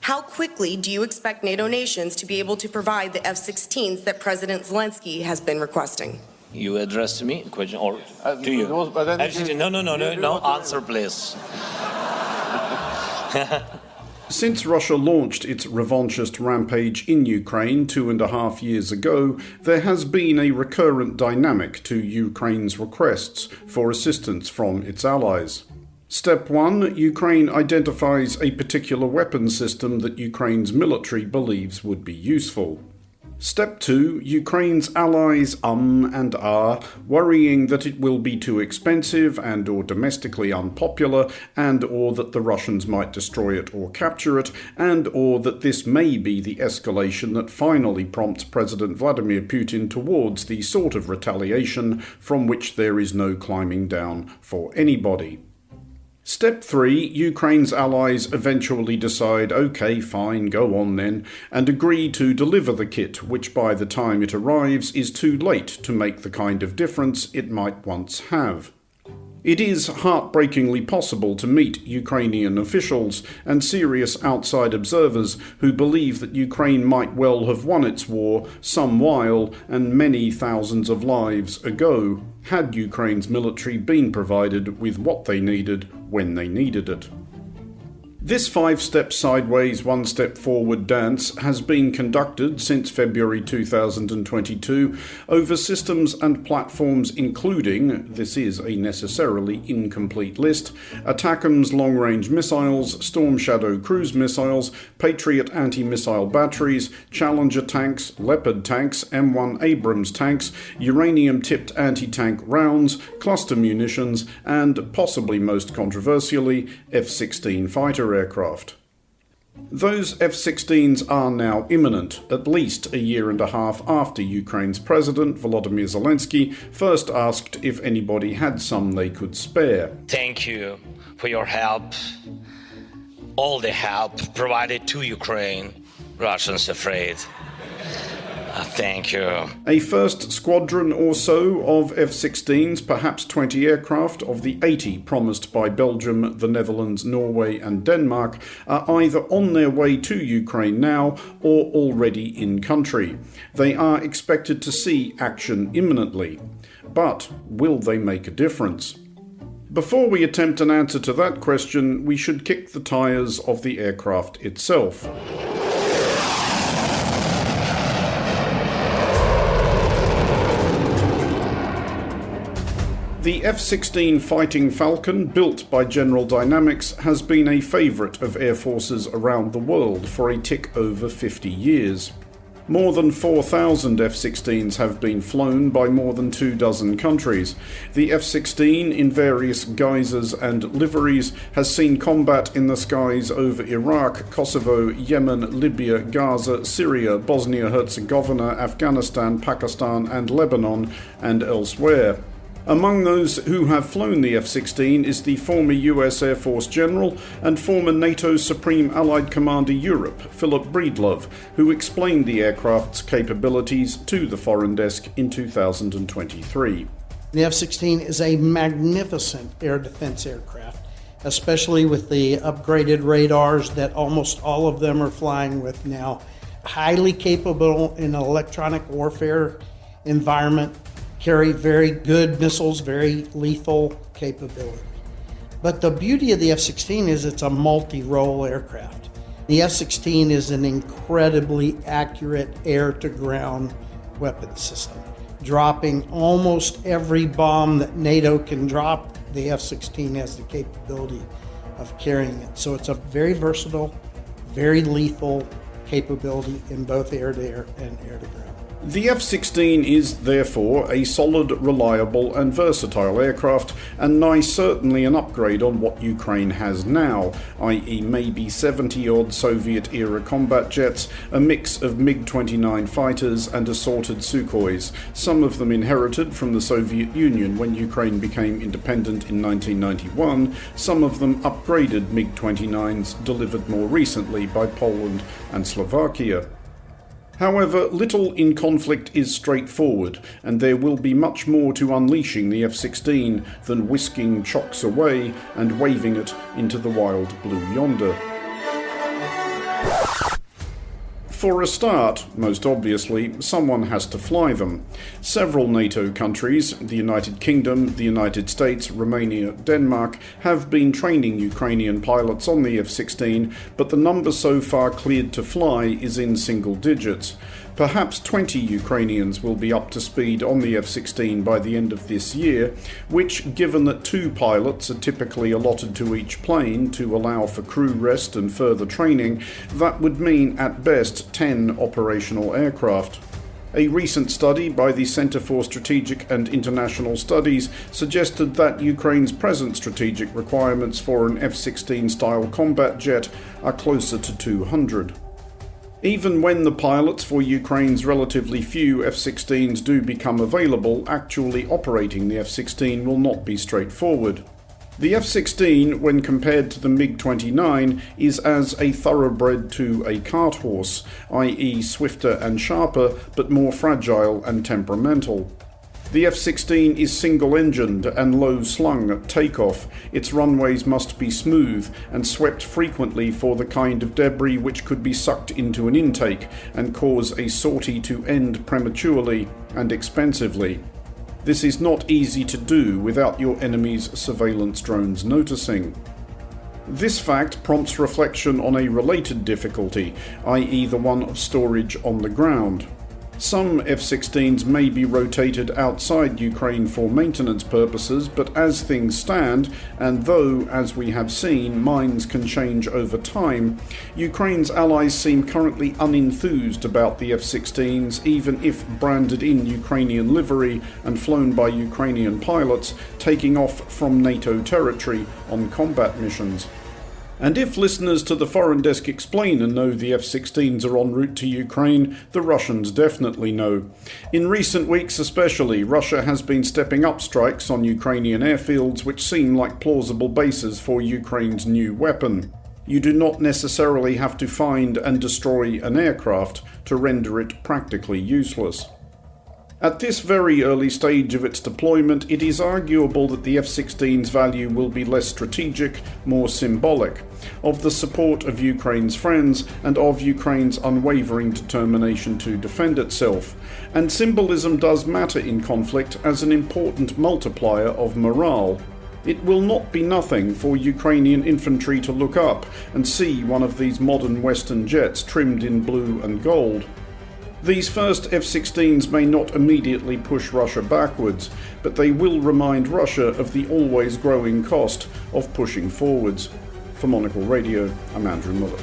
How quickly do you expect NATO nations to be able to provide the F-16s that President Zelensky has been requesting? You address me a question, or to you? Actually, no, answer please. Since Russia launched its revanchist rampage in Ukraine 2.5 years ago, there has been a recurrent dynamic to Ukraine's requests for assistance from its allies. Step 1. Ukraine identifies a particular weapon system that Ukraine's military believes would be useful. Step 2. Ukraine's allies and ah, worrying that it will be too expensive and or domestically unpopular and or that the Russians might destroy it or capture it and or that this may be the escalation that finally prompts President Vladimir Putin towards the sort of retaliation from which there is no climbing down for anybody. Step 3. Ukraine's allies eventually decide, okay, fine, go on then, and agree to deliver the kit, which by the time it arrives is too late to make the kind of difference it might once have. It is heartbreakingly possible to meet Ukrainian officials and serious outside observers who believe that Ukraine might well have won its war some while and many thousands of lives ago, had Ukraine's military been provided with what they needed when they needed it. This 5-step sideways, 1-step forward dance has been conducted since February 2022 over systems and platforms including, this is a necessarily incomplete list, ATACMS long-range missiles, Storm Shadow cruise missiles, Patriot anti-missile batteries, Challenger tanks, Leopard tanks, M1 Abrams tanks, uranium-tipped anti-tank rounds, cluster munitions, and, possibly most controversially, F-16 fighter aircraft. Those F-16s are now imminent, at least 1.5 years after Ukraine's president, Volodymyr Zelensky, first asked if anybody had some they could spare. Thank you for your help, all the help provided to Ukraine. Russians afraid. Thank you. A first squadron or so of F-16s, perhaps 20 aircraft of the 80 promised by Belgium, the Netherlands, Norway and Denmark, are either on their way to Ukraine now or already in country. They are expected to see action imminently. But will they make a difference? Before we attempt an answer to that question, we should kick the tires of the aircraft itself. The F-16 Fighting Falcon, built by General Dynamics, has been a favourite of air forces around the world for a tick over 50 years. More than 4,000 F-16s have been flown by more than 24 countries. The F-16, in various guises and liveries, has seen combat in the skies over Iraq, Kosovo, Yemen, Libya, Gaza, Syria, Bosnia-Herzegovina, Afghanistan, Pakistan and Lebanon, and elsewhere. Among those who have flown the F-16 is the former US Air Force General and former NATO Supreme Allied Commander Europe, Philip Breedlove, who explained the aircraft's capabilities to the Foreign Desk in 2023. The F-16 is a magnificent air defense aircraft, especially with the upgraded radars that almost all of them are flying with now. Highly capable in an electronic warfare environment, carry very good missiles, very lethal capability. But the beauty of the F-16 is it's a multi-role aircraft. The F-16 is an incredibly accurate air-to-ground weapon system, dropping almost every bomb that NATO can drop. The F-16 has the capability of carrying it. So it's a very versatile, very lethal capability in both air-to-air and air-to-ground. The F-16 is therefore a solid, reliable and versatile aircraft, and nigh certainly an upgrade on what Ukraine has now, i.e. maybe 70-odd Soviet-era combat jets, a mix of MiG-29 fighters and assorted Sukhois, some of them inherited from the Soviet Union when Ukraine became independent in 1991, some of them upgraded MiG-29s delivered more recently by Poland and Slovakia. However, little in conflict is straightforward, and there will be much more to unleashing the F-16 than whisking chocks away and waving it into the wild blue yonder. For a start, most obviously, someone has to fly them. Several NATO countries, the United Kingdom, the United States, Romania, Denmark, have been training Ukrainian pilots on the F-16, but the number so far cleared to fly is in single digits. Perhaps 20 Ukrainians will be up to speed on the F-16 by the end of this year, which, given that 2 pilots are typically allotted to each plane to allow for crew rest and further training, that would mean at best 10 operational aircraft. A recent study by the Centre for Strategic and International Studies suggested that Ukraine's present strategic requirements for an F-16 style combat jet are closer to 200. Even when the pilots for Ukraine's relatively few F-16s do become available, actually operating the F-16 will not be straightforward. The F-16, when compared to the MiG-29, is as a thoroughbred to a cart horse, i.e. swifter and sharper, but more fragile and temperamental. The F-16 is single-engined and low-slung at takeoff. Its runways must be smooth and swept frequently for the kind of debris which could be sucked into an intake and cause a sortie to end prematurely and expensively. This is not easy to do without your enemy's surveillance drones noticing. This fact prompts reflection on a related difficulty, i.e. the one of storage on the ground. Some F-16s may be rotated outside Ukraine for maintenance purposes, but as things stand, and though, as we have seen, minds can change over time, Ukraine's allies seem currently unenthused about the F-16s, even if branded in Ukrainian livery and flown by Ukrainian pilots, taking off from NATO territory on combat missions. And if listeners to the Foreign Desk Explainer know the F-16s are en route to Ukraine, the Russians definitely know. In recent weeks especially, Russia has been stepping up strikes on Ukrainian airfields which seem like plausible bases for Ukraine's new weapon. You do not necessarily have to find and destroy an aircraft to render it practically useless. At this very early stage of its deployment, it is arguable that the F-16's value will be less strategic, more symbolic, of the support of Ukraine's friends and of Ukraine's unwavering determination to defend itself. And symbolism does matter in conflict as an important multiplier of morale. It will not be nothing for Ukrainian infantry to look up and see one of these modern Western jets trimmed in blue and gold. These first F-16s may not immediately push Russia backwards, but they will remind Russia of the always growing cost of pushing forwards. For Monocle Radio, I'm Andrew Mueller.